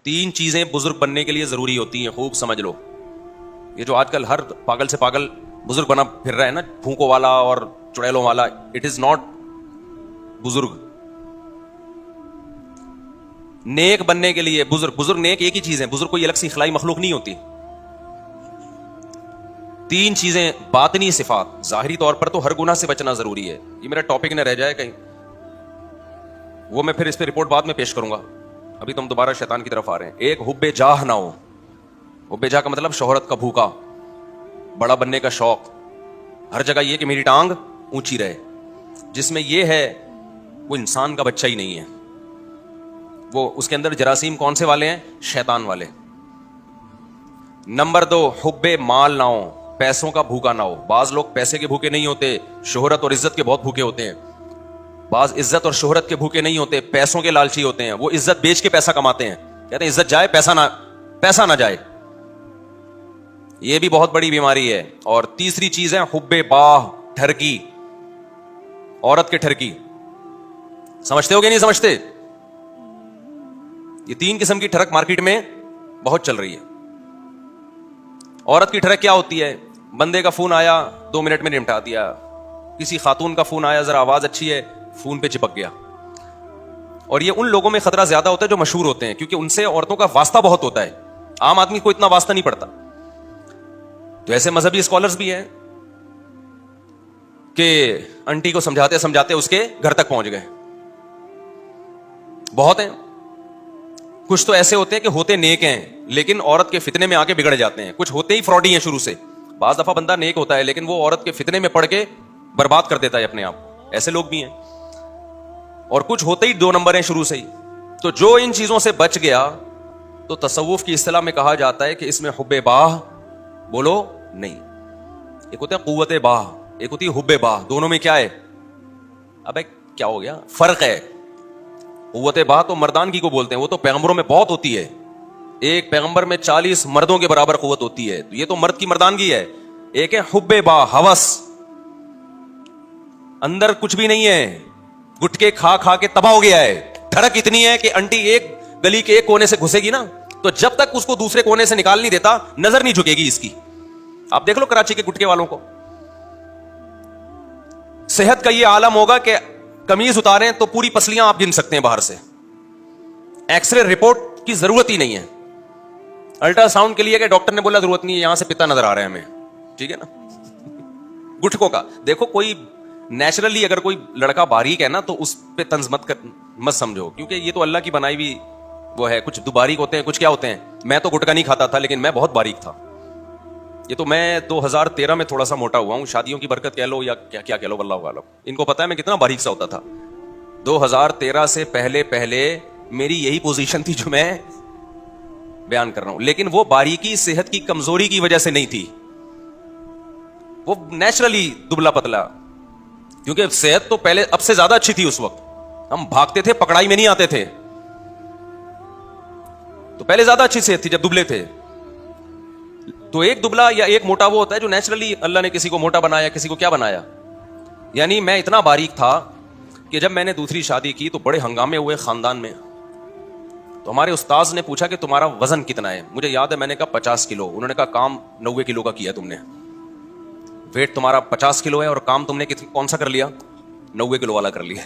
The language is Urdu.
تین چیزیں بزرگ بننے کے لیے ضروری ہوتی ہیں, خوب سمجھ لو. یہ جو آج کل ہر پاگل سے پاگل بزرگ بنا پھر رہا ہے نا, پھونکوں والا اور چڑیلوں والا, اٹ از ناٹ بزرگ. نیک بننے کے لیے بزرگ نیک ایک ہی چیز ہے, بزرگ کوئی الگ سی خلائی مخلوق نہیں ہوتی. تین چیزیں باطنی صفات, ظاہری طور پر تو ہر گناہ سے بچنا ضروری ہے. یہ میرا ٹاپک نہ رہ جائے کہیں, وہ میں پھر اس پہ رپورٹ بعد میں پیش کروں گا. ابھی تم دوبارہ شیطان کی طرف آ رہے ہیں. ایک حب جاہ نہ ہو. حب جاہ کا مطلب شہرت کا بھوکا, بڑا بننے کا شوق, ہر جگہ یہ کہ میری ٹانگ اونچی رہے. جس میں یہ ہے وہ انسان کا بچہ ہی نہیں ہے. وہ اس کے اندر جراثیم کون سے والے ہیں؟ شیطان والے. نمبر 2, حب مال نہ ہو, پیسوں کا بھوکا نہ ہو. بعض لوگ پیسے کے بھوکے نہیں ہوتے, شہرت اور عزت کے بہت بھوکے ہوتے ہیں. بعض عزت اور شہرت کے بھوکے نہیں ہوتے, پیسوں کے لالچی ہوتے ہیں. وہ عزت بیچ کے پیسہ کماتے ہیں, کہتے ہیں عزت جائے پیسہ نہ جائے. یہ بھی بہت بڑی بیماری ہے. اور تیسری چیز ہے حب باہ, ٹھرکی, عورت کے ٹھرکی. سمجھتے ہو کہ نہیں سمجھتے؟ یہ تین قسم کی ٹھڑک مارکیٹ میں بہت چل رہی ہے. عورت کی ٹھڑک کیا ہوتی ہے؟ بندے کا فون آیا 2 منٹ میں نمٹا دیا. کسی خاتون کا فون آیا, ذرا آواز اچھی ہے, فون پہ چپک گیا. اور یہ ان لوگوں میں خطرہ زیادہ ہوتا ہے جو مشہور ہوتے ہیں, کیونکہ ان سے عورتوں کا واسطہ بہت ہوتا ہے. عام آدمی کو اتنا واسطہ نہیں پڑتا. تو ایسے مذہبی اسکالرز بھی ہیں کہ انٹی کو سمجھاتے سمجھاتے اس کے گھر تک پہنچ گئے. بہت ہیں. کچھ تو ایسے ہوتے ہیں کہ ہوتے نیک ہیں لیکن عورت کے فتنے میں آ کے بگڑ جاتے ہیں. کچھ ہوتے ہی فراڈی ہیں شروع سے. بعض دفعہ بندہ نیک ہوتا ہے لیکن وہ عورت کے فتنے میں پڑ کے برباد کر دیتا ہے اپنے آپ. ایسے لوگ بھی ہیں. اور کچھ ہوتے ہی 2 نمبر ہیں شروع سے ہی. تو جو ان چیزوں سے بچ گیا تو تصوف کی اصطلاح میں کہا جاتا ہے کہ اس میں حب باہ بولو نہیں. ایک ہوتا ہے قوت باہ, ایک ہوتی ہے حب باہ. دونوں میں کیا ہے؟ ابے کیا ہو گیا؟ فرق ہے. قوت باہ تو مردانگی کو بولتے ہیں, وہ تو پیغمبروں میں بہت ہوتی ہے. ایک پیغمبر میں 40 مردوں کے برابر قوت ہوتی ہے. یہ تو مرد کی مردانگی ہے. ایک ہے حب باہ, ہوس. اندر کچھ بھی نہیں ہے, گٹکے کھا کھا کے تباہ ہو گیا ہے. ٹھڑک اتنی ہے کہ انٹی ایک گلی کے ایک کونے سے گھسے گی نا, تو جب تک اس کو دوسرے کونے سے نکال نہیں دیتا نظر نہیں جھکے گی اس کی. آپ دیکھ لو کراچی کے گٹکے والوں کو. صحت کا یہ عالم ہوگا کہ قمیض اتاریں تو پوری پسلیاں آپ گن سکتے ہیں باہر سے. ایکس رے رپورٹ کی ضرورت ہی نہیں ہے. الٹرا ساؤنڈ کے لیے کہ ڈاکٹر نے بولا ضرورت نہیں ہے, یہاں سے پتا نظر آ رہا ہے ہمیں. ٹھیک ہے نا. گٹکوں کا دیکھو, کوئی نیچرلی اگر کوئی لڑکا باریک ہے نا تو اس پہ طنز مت سمجھو, کیونکہ یہ تو اللہ کی بنائی ہوئی وہ ہے. کچھ باریک ہوتے ہیں, کچھ کیا ہوتے ہیں. میں تو گٹکا نہیں کھاتا تھا لیکن میں بہت باریک تھا. یہ تو میں 2013 میں تھوڑا سا موٹا ہوا ہوں. شادیوں کی برکت کہہ لو یا کیا کہہ لو, واللہ عالم. ان کو پتا ہے میں کتنا باریک سا ہوتا تھا. 2013 سے پہلے میری یہی پوزیشن تھی جو میں بیان کر رہا ہوں. لیکن وہ باریکی صحت کی کمزوری کی وجہ سے نہیں تھی, وہ نیچرلی دبلا پتلا. کیونکہ صحت تو پہلے اب سے زیادہ اچھی تھی اس وقت. ہم بھاگتے تھے, پکڑائی میں نہیں آتے تھے. تو پہلے زیادہ اچھی صحت تھی جب دبلے تھے. تو ایک دبلا یا ایک موٹا وہ ہوتا ہے جو نیچرلی اللہ نے کسی کو موٹا بنایا, کسی کو کیا بنایا. یعنی میں اتنا باریک تھا کہ جب میں نے دوسری شادی کی تو بڑے ہنگامے ہوئے خاندان میں. تو ہمارے استاذ نے پوچھا کہ تمہارا وزن کتنا ہے. مجھے یاد ہے میں نے کہا 50 کلو. انہوں نے کہا کام 90 کلو کا کیا تم نے. ویٹ تمہارا 50 کلو ہے اور کام تم نے کون سا کر لیا؟ 90 کلو والا کر لیا.